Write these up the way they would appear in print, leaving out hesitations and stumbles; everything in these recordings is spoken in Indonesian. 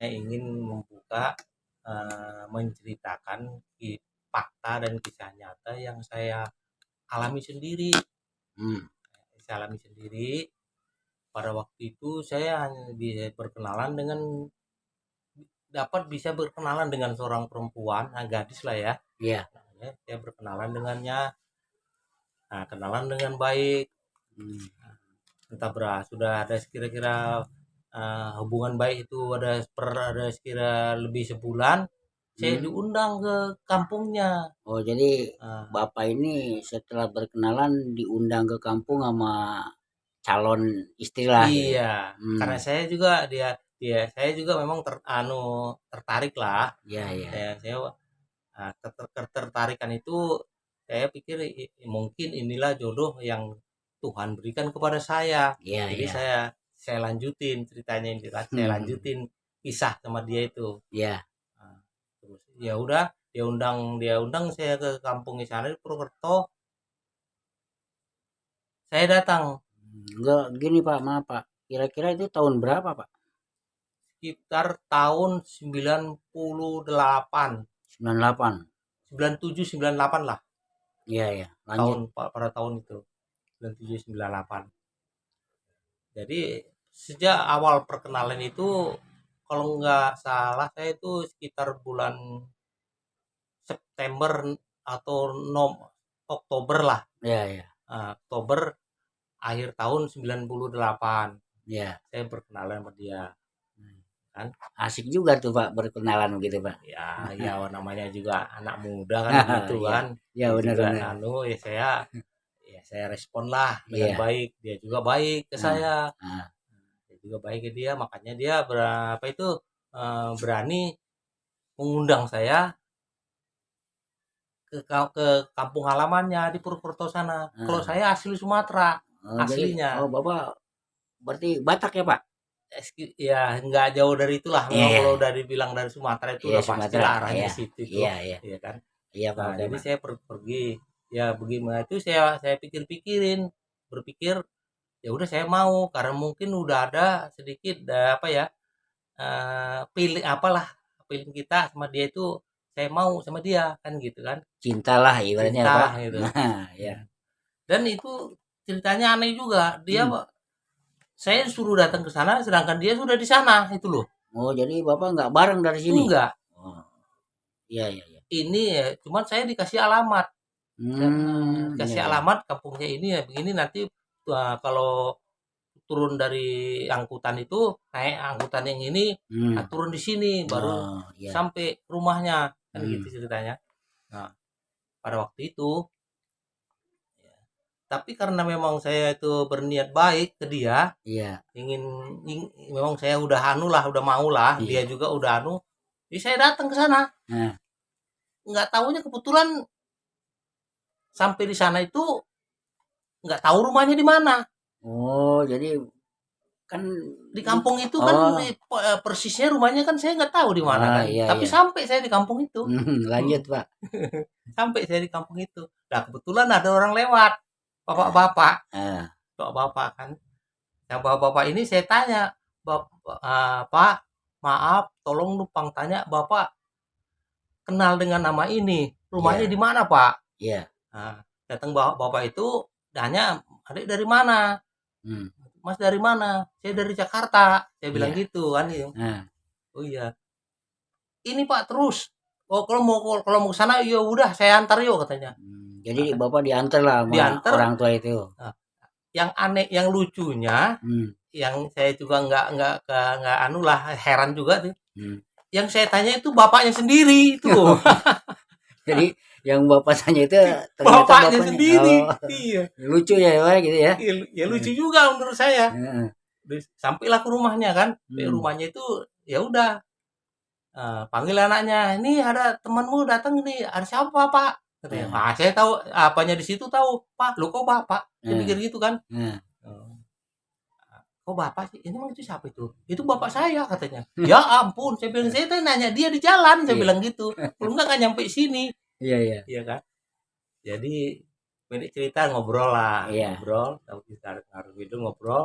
saya ingin membuka, menceritakan fakta dan kisah nyata yang saya alami sendiri. Hmm. Saya alami sendiri. Pada waktu itu saya hanya berkenalan dengan bisa berkenalan dengan seorang perempuan, gadis lah ya. Iya. Nah, saya berkenalan dengannya. Nah, kenalan dengan baik. Hmm. Entah sudah ada kira-kira hubungan baik itu ada sekira lebih sebulan. Saya diundang ke kampungnya. Oh, jadi Nah, Bapak ini setelah berkenalan diundang ke kampung sama calon istri lah gitu. iya, karena Hmm. saya juga memang tertarik lah. Iya, iya. Saya ketertarikan itu saya pikir mungkin inilah jodoh yang Tuhan berikan kepada saya. Iya, Jadi iya. saya lanjutin ceritanya, saya lanjutin kisah sama dia itu. Iya. Nah, terus ya udah dia undang saya ke kampung di sana di Purwokerto. Saya datang Enggak gini Pak, maaf Pak. Kira-kira itu tahun berapa Pak? sekitar tahun 98, 98. 97, 98 lah. Iya, iya. Lanjut. Pada tahun itu 97, 98. Jadi sejak awal perkenalan itu kalau nggak salah saya itu sekitar bulan September atau Oktober lah. Iya, iya. Oktober akhir tahun 98 Iya. saya berkenalan sama dia kan. Asik juga tuh Pak berkenalan begitu Pak. Ya namanya juga anak muda kan gitu Iya. kan. Iya, Dia juga benar-benar. saya respon lah dengan Iya. baik, dia juga baik ke Nah, saya. nah. Saya juga baik ke dia, makanya dia berani mengundang saya ke kampung halamannya di Purwokerto sana. Kalau Nah. saya asli Sumatera, Jadi aslinya. Bapak berarti Batak ya Pak? Ya nggak jauh dari itulah. Memang Iya. kalau udah dibilang dari Sumatera itu Iya udah Sumatera. pastilah arahnya Iya. ke situ tuh, Iya, iya. ya kan. Iya Pak, Nah, oke jadi Pak. saya pergi. Ya bagaimana itu saya pikir-pikirin, berpikir ya udah saya mau karena mungkin udah ada sedikit apa ya, pilih apalah feeling kita sama dia itu saya mau sama dia kan gitu kan. Cintalah ibaratnya Cinta Pak. lah gitu. Nah, ya. Dan itu ceritanya aneh juga. Saya suruh datang ke sana sedangkan dia sudah di sana itu loh. Oh, jadi Bapak nggak bareng dari sini? Enggak. Oh, iya, iya, iya. Ini ya cuman saya dikasih alamat. Iya, Dikasih iya. alamat kampungnya ini ya begini nanti kalau turun dari angkutan itu naik angkutan yang ini, Hmm. turun di sini baru Oh, iya. sampai rumahnya kan gitu Hmm. ceritanya. Nah, pada waktu itu ya, tapi karena memang saya itu berniat baik ke dia, Iya. memang saya udah anu lah, udah mau lah, dia Iya. juga udah anu, jadi saya datang ke sana. Nah. Nggak tahunya kebetulan sampai di sana itu nggak tahu rumahnya di mana. Oh, jadi kan Di kampung itu kan oh, persisnya rumahnya kan saya nggak tahu di mana ah, kan. iya, Tapi iya. sampai saya di kampung itu. Lanjut Pak. Sampai saya di kampung itu. Nah, kebetulan ada orang lewat. Nah, Bapak-bapak. ah, Bapak-bapak kan. Yang bapak-bapak ini saya tanya, Pak, maaf, tolong numpang tanya, Bapak kenal dengan nama ini. Rumahnya iya, di mana, Pak? iya. Nah, datang bapak itu tanya, adik dari mana? Hmm. Mas dari mana? Saya dari Jakarta. Saya bilang Iya. gitu kan. Nah, Oh iya. Ini Pak terus. Oh kalau mau ke sana ya udah saya antar yuk katanya. jadi Nah, Bapak diantar lah sama diantar. orang tua itu. Nah, yang aneh, yang lucunya, Hmm. yang saya juga nggak anu lah heran juga tuh. Hmm. Yang saya tanya itu bapaknya sendiri itu loh. Jadi yang Bapak tanya itu ternyata Bapaknya bapaknya. sendiri. Oh, Iya. lucu ya Pak gitu ya. Ya lucu juga menurut saya. Heeh. Sampailah ke rumahnya kan. Hmm. Rumahnya itu ya udah. Panggil anaknya, "Ini ada temanmu datang nih, ada siapa Pak?" Katanya. Nah, Ah, saya tahu apanya di situ tahu, "Pak, lu kok Bapak?" Saya nah, pikir gitu kan. nah. Eee, "Kok Bapak sih? Emang itu siapa itu?" "Itu bapak saya," katanya. "Ya ampun," saya bilang, "saya tadi nanya dia di jalan," saya Iya. bilang gitu. "Kalau enggak nggak nyampe sini." Iya, iya. Iya kan. Jadi pendek cerita ngobrol lah, Iya, ngobrol, tahu kita ngaruh itu ngobrol.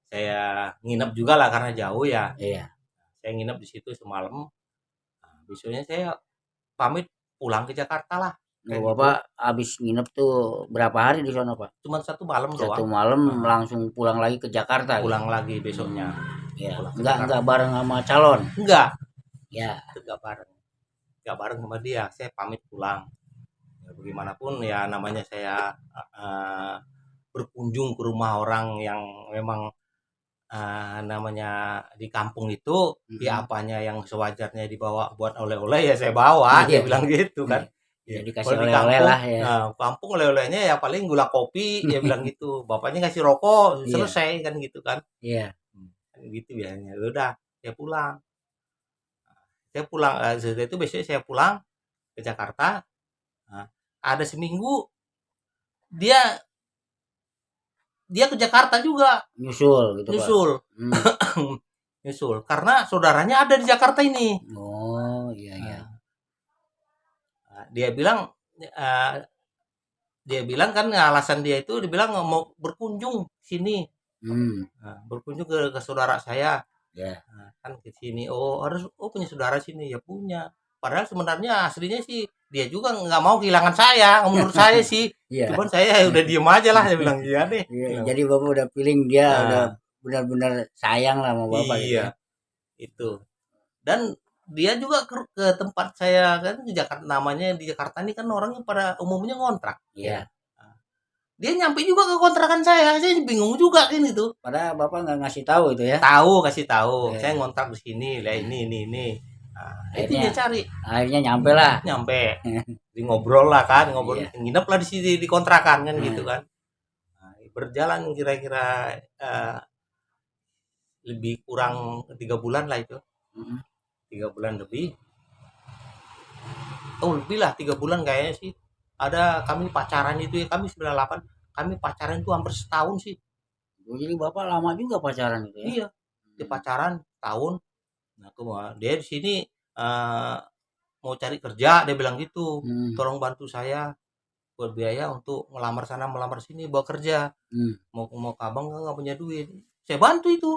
Saya nginep juga lah karena jauh ya. iya. saya nginep di situ semalam. Nah, besoknya saya pamit pulang ke Jakarta lah, Oh, kayak gitu. Bapak habis nginep tuh berapa hari di sono, Pak? Cuman 1 malam 1 doang. malam Heeh, langsung pulang lagi ke Jakarta gitu? pulang lagi besoknya, Ya, pulang ke enggak Jakarta. bareng sama calon? Enggak, Ya, itu enggak bareng sama dia, saya pamit pulang. Ya bagaimanapun ya namanya saya, berkunjung ke rumah orang yang memang, namanya di kampung itu, ya mhm, apanya yang sewajarnya dibawa buat oleh-oleh ya saya bawa, iya saya bilang gitu kan. iya, ya Ya, dikasih kalau di oleh-oleh kampung lah ya. kampung oleh-olehnya ya paling gula kopi, ya bilang gitu. Bapaknya ngasih rokok, Iya selesai kan gitu kan. iya, Kan gitu biasanya. Ya udah, saya pulang. Setelah itu besoknya saya pulang ke Jakarta. Nah, ada seminggu dia dia ke Jakarta juga, nyusul gitu, Pak? nyusul. Mmm, Nyusul, karena saudaranya ada di Jakarta ini. oh, iya iya, Nah, dia bilang, eee, dia bilang kan alasan dia itu dia bilang mau berkunjung sini, berkunjung ke saudara saya. iya Nah, kan ke sini, oh harus oh punya saudara sini, ya punya. Padahal sebenarnya aslinya sih dia juga nggak mau kehilangan saya, menurut saya sih. iya Cuman saya udah diem aja lah, saya bilang iya deh. iya, Bilang. jadi Bapak udah feeling dia udah Nah, benar-benar sayang lah sama Bapak gitu ya? iya itu. Dan dia juga ke tempat saya kan di Jakarta, namanya di Jakarta ini kan orang yang pada umumnya ngontrak ya. Iya, Nah, dia nyampe juga ke kontrakan saya bingung juga kan itu. padahal Bapak nggak ngasih tahu itu ya? Tahu, kasih tahu, saya Iya, ngontrak di sini, lah nah, ini. Nah, itu akhirnya dia cari, akhirnya nyampe lah. nyampe, di ngobrol lah kan, ngobrol, Iya, nginep lah di sini di kontrakan kan gitu heeh, kan. Nah, berjalan kira-kira lebih kurang 3 bulan lah itu, mhm, 3 bulan lebih. Oh lebih lah 3 bulan kayaknya sih. Ada kami pacaran itu ya kami 98, kami pacaran itu hampir setahun sih. oh jadi Bapak lama juga pacaran itu ya? Iya, dia Mmm, pacaran tahun. Nah, aku mau dia di sini eh, mau cari kerja, dia bilang gitu. mmm, Tolong bantu saya buat biaya untuk melamar sana melamar sini bawa kerja. mmm, Mau mau ke abang nggak punya duit. Saya bantu itu.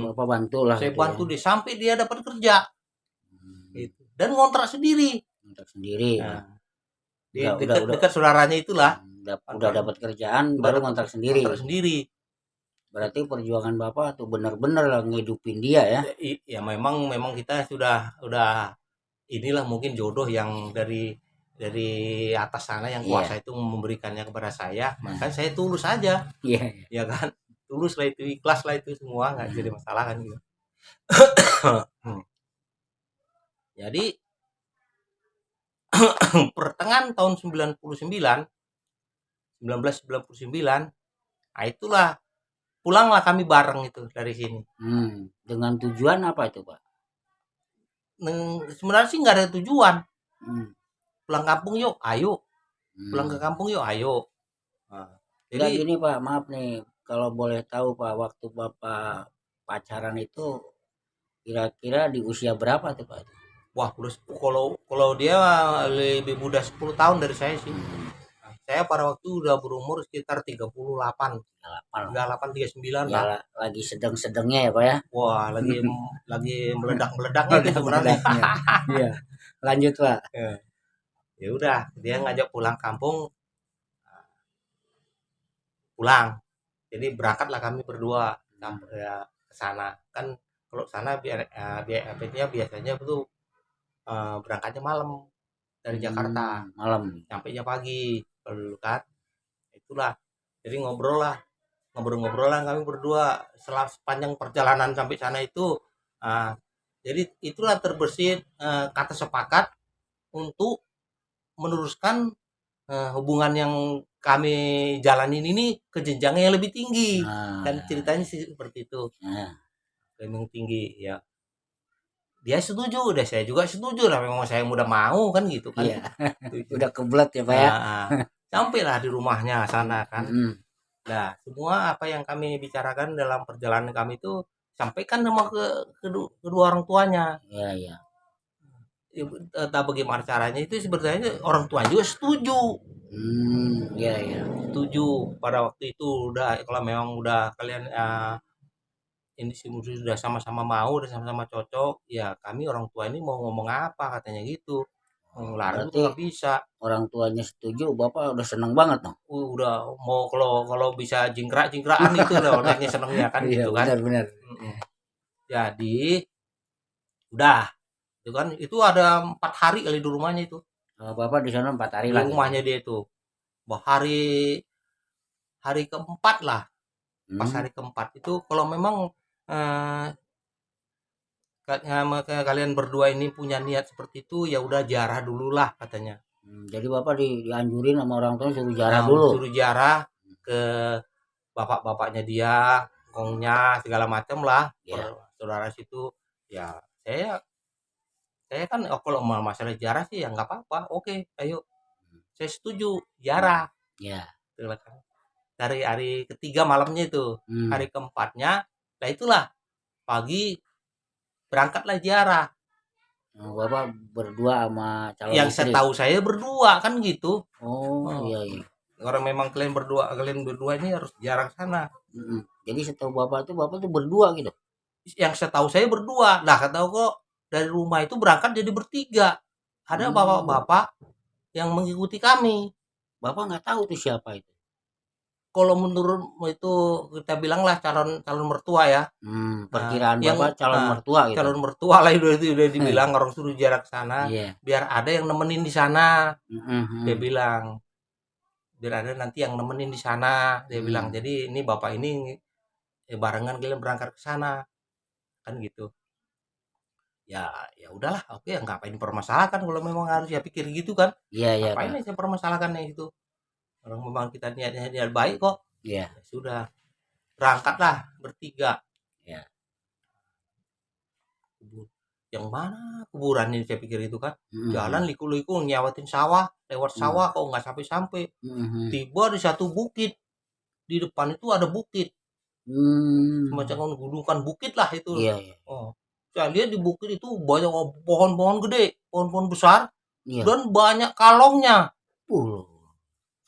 Bapak bantulah Saya gitu ya? bantu dia sampai dia dapat kerja. Mmm, Gitu. Dan ngontrak sendiri. untuk sendiri ya? Nah, di Udah dekat saudaranya itulah. udah Kontrak dapat kerjaan udah baru dapat ngontrak sendiri? kontrak sendiri. Berarti perjuangan Bapak tuh bener-bener lah ngehidupin dia ya? Ya memang memang kita sudah inilah mungkin jodoh yang dari atas sana yang kuasa Iya, itu memberikannya kepada saya, maka nah, saya tulus aja, iya, ya kan. Tulus lah itu, ikhlas lah itu semua, nggak nah, jadi masalah kan gitu. Jadi pertengahan tahun 1999, nah itulah pulanglah kami bareng itu dari sini. dengan tujuan apa itu, Pak? Sebenarnya sih nggak ada tujuan, Mmm, pulang kampung yuk, ayo, pulang ke mmm. kampung yuk, ayo. Nah, Enggak jadi gini Pak, maaf nih, kalau boleh tahu Pak, waktu Bapak pacaran itu kira-kira di usia berapa tuh Pak? wah udah kalau kalau dia lebih muda 10 tahun dari saya sih. Mmm, Nah, saya pada waktu udah berumur sekitar 38, 38 lah. 38, 39 Ya lah. lagi sedang-sedangnya ya Pak ya? Wah, lagi meledak-meledaknya itu sebenarnya. Meledak-meledaknya. Iya, lanjut Pak. Ya ya udah, dia ngajak pulang kampung, pulang. Jadi berangkatlah kami berdua Mmm, ya ke sana. Kan kalau sana biasanya tuh berangkatnya malam dari Jakarta, malam. nyampenya pagi kalau dulu kan. Itulah. Jadi ngobrol-ngobrol lah kami berdua sepanjang perjalanan sampai sana itu. ah, jadi itulah terbersit kata sepakat untuk meneruskan hubungan yang kami jalanin ini ke jenjang yang lebih tinggi. Kan Nah, ceritanya sih seperti itu, nah, lebih tinggi ya. Dia setuju, udah saya juga setuju lah. Memang saya udah mau kan gitu kan. iya, Setuju. udah kebelet ya Pak ya? Nah, sampailah di rumahnya sana kan. Mhm, Nah, semua apa yang kami bicarakan dalam perjalanan kami itu sampaikan sama kedua orang tuanya. iya iya. Entah bagaimana caranya itu sebenarnya orang tua juga setuju. Iya iya. Setuju pada waktu itu udah kalau memang udah kalian ini sudah sama-sama mau, udah sama-sama cocok, ya kami orang tua ini mau ngomong apa katanya gitu. Ngelarang juga Berarti nggak bisa. orang tuanya setuju, Bapak udah seneng banget dong? Udah mau kalau kalau bisa jingkrak-jingkrakan itu udah orangnya senengnya kan Iya, gitu kan. benar benar. Mhm. Jadi udah, itu kan itu ada 4 hari kali di rumahnya itu. Bapak di sana 4 hari Di lah gitu ya? rumahnya dia itu. Wah, hari hari keempat lah, pas Mmm, hari keempat itu kalau memang eh, kalian berdua ini punya niat seperti itu ya udah jarah dulu lah katanya. jadi Bapak dianjurin sama orang tua suruh ziarah dulu? Suruh jarah ke bapak-bapaknya dia, ngongnya segala macam lah, Iya, saudara situ. Ya saya saya kan oh, kalau masalah jarah sih ya nggak apa-apa, oke, ayo saya setuju jarah. iya, Gitu lah kan. Dari hari ketiga malamnya itu, mmm. hari keempatnya, nah itulah pagi berangkatlah ziarah. Bapak berdua sama calon Yang istri? setahu saya berdua kan gitu. Oh, Oh, iya iya, orang memang kalian berdua ini harus jarang sana. Jadi setahu Bapak tuh berdua gitu? Yang setahu saya berdua. Lah katahu kok dari rumah itu berangkat jadi bertiga. Ada Mmm, bapak-bapak yang mengikuti kami. Bapak nggak tahu tuh siapa itu? Kalau menurut itu kita bilanglah calon calon mertua ya. Perkiraan Yang Bapak calon nah, mertua gitu? calon mertua lah udah dibilang orang suruh jarak ke sana Iya, biar ada yang nemenin di sana. mhm Dia mhm, bilang biar ada nanti yang nemenin di sana. Dia bilang mmm, jadi ini bapak ini barengan kalian berangkat ke sana kan gitu. Ya ya udahlah, oke, ngapain permasalahkan kalau memang harus ya pikir gitu kan. iya iya, Ngapain Pak, saya permasalahkannya itu. Orang memang kita niatnya niat baik kok. iya Ya sudah, berangkatlah bertiga. iya, Kubur. Yang mana kuburan ini saya pikir itu kan. mhm Jalan mhm, liku-liku nyawatin sawah, lewat mmm, sawah kok nggak sampai-sampai. mhm mhm, Tiba di satu bukit, di depan itu ada bukit, mmm, semacam gundukan bukit lah itu. iya iya Oh. Saya lihat di bukit itu banyak pohon-pohon gede, pohon-pohon besar iya, dan banyak kalongnya. uh,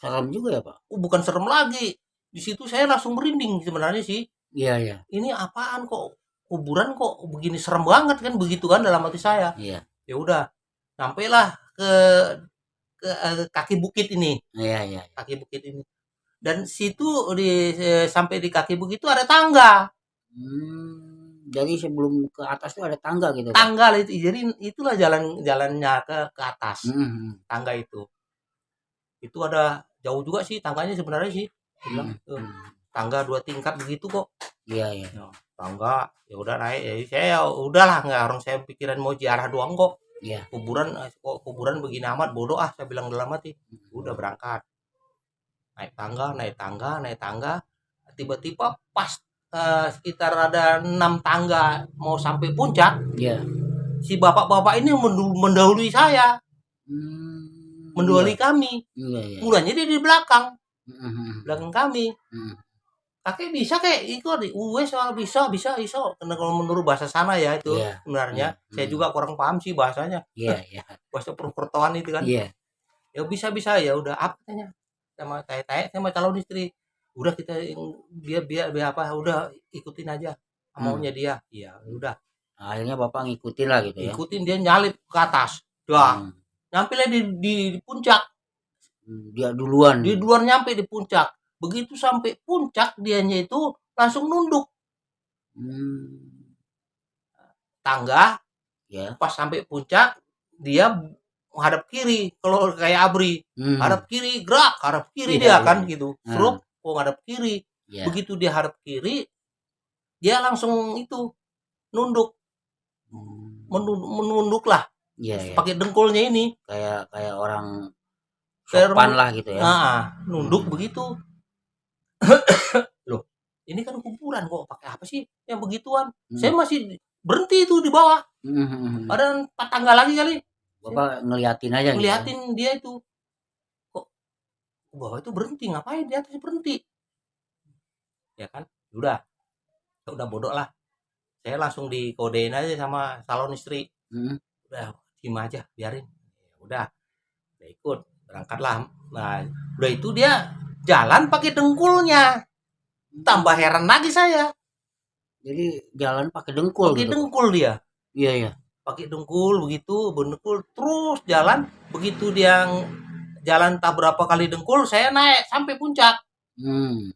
serem juga ya, Pak? Bukan serem lagi. Di situ saya langsung merinding sebenarnya sih. Iya iya Ini apaan kok kuburan kok begini serem banget kan begitu kan dalam hati saya. iya, Ya udah, sampailah ke kaki bukit ini, iya iya, kaki bukit ini. Dan situ sampai di kaki bukit itu ada tangga. jadi sebelum ke atas tuh ada tangga gitu, Pak? Tangga itu. Jadi itulah jalannya ke atas. Mhm mhm, Tangga itu. Itu ada jauh juga sih tangganya sebenarnya sih. Dia bilang, mhm mhm, tangga 2 tingkat begitu kok. iya iya, Ya, tangga, ya udah naik. Ya saya ya udahlah nggak orang saya pikiran mau ziarah doang kok. iya, Kok kuburan begini amat bodoh ah saya bilang dalam hati. mhm, Udah berangkat. Naik tangga, naik tangga, naik tangga. Tiba-tiba pas sekitar ada 6 tangga mau sampai puncak, iya, si bapak-bapak ini mendahului saya, iya, mendahului kami. iya iya iya, Mulanya dia di belakang, mhm mhm belakang kami. mhm, Kakek bisa kayak ikut, wes bisa bisa bisa. Karena kalau menurut bahasa sana ya itu iya iya, sebenarnya. Saya mhm, juga kurang paham sih bahasanya. iya iya, Bahasa perkertoan itu kan. iya, Ya bisa bisa ya udah apa katanya sama tanya sama calon istri. Udah kita biar apa udah ikutin aja mmm, maunya dia. Iya, udah akhirnya Bapak ngikutin lah gitu ya? ikutin dia nyalip ke atas. Dah, Mmm, nyampe lah di puncak. dia duluan, Di luar nyampe di puncak. Begitu sampai puncak dianya itu langsung nunduk mmm, tangga. iya, Pas sampai puncak dia menghadap kiri kalau kayak ABRI, mhm, hadap kiri gerak, hadap kiri iya dia iya kan iya, gitu, heeh, srup, oh ngadep kiri. iya, Begitu dia hadap kiri, dia langsung itu nunduk, menunduklah iya iya, pakai dengkulnya ini, kayak kayak orang kayak sopan lah gitu ya? nunduk Mhm, begitu. Loh, ini kan kuburan kok pakai apa sih yang begituan? Saya mhm, masih berhenti itu di bawah, mhm mhm mhm, padahal 4 tangga lagi kali. Saya Bapak ngeliatin aja gitu ya? ngeliatin dia itu, kok ke bawah itu berhenti, ngapain di atas berhenti? Ya kan? Ya udah bodoh lah. Saya langsung dikodein aja sama calon istri. Mhm, Udah diem aja, biarin. Ya udah, udah ikut, berangkatlah. Nah, udah itu dia jalan pakai dengkulnya. Tambah heran lagi saya. Jadi jalan pakai dengkul Pakai gitu, Pak? dengkul dia. Iya, iya. Pakai dengkul begitu, berdengkul terus jalan, begitu dia jalan tak berapa kali dengkul, saya naik sampai puncak. Hmm.